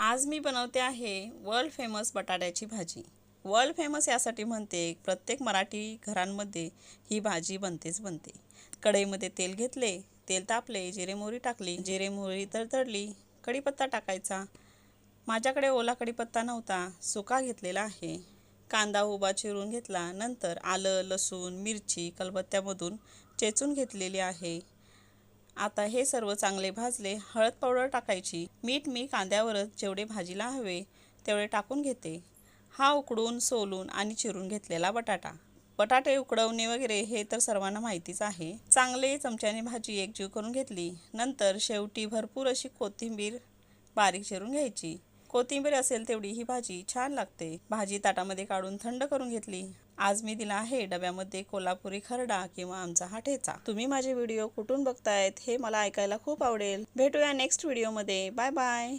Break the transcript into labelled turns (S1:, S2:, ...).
S1: आज मी बनवते आहे वर्ल्ड फेमस बटाट्याची भाजी। वर्ल्ड फेमस यासाठी म्हणते, प्रत्येक मराठी घरांमध्ये ही भाजी बनते। कढईमध्ये तेल घेतले, तेल तापले, जिरे मोहरी टाकली, जिरे मोहरी तडतडली, कढीपत्ता टाकायचा। माझ्याकडे ओला कढीपत्ता नव्हता, सुका घेतलेला आहे। कांदा उभा चिरून घेतला, नंतर आलं, लसूण, मिरची खलबत्त्यामधून चेचून घेतलेली आहे। आता हे सर्व चांगले भाजले, हळद पावडर टाकायची। मीठ मी कांद्यावरच जेवढे भाजीला हवे तेवढे टाकून घेते। हा उकडून, सोलून आणि चिरून घेतलेला बटाटे उकडवणे वगैरे हे तर सर्वांना माहितीच आहे। चांगले चमच्याने भाजी एकजीव करून घेतली। नंतर शेवटी भरपूर अशी कोथिंबीर बारीक चिरून घ्यायची। कोथिंबीर असेल तेवढी ही भाजी छान लागते। भाजी ताटामध्ये काढून थंड करून घेतली। आज मी दिला आहे डब्यामध्ये कोल्हापुरी खरडा किंवा आमचा हा ठेचा। तुम्ही माझे व्हिडिओ कुठून बघतायत हे मला ऐकायला खूप आवडेल। भेटूया नेक्स्ट व्हिडिओमध्ये। Bye bye.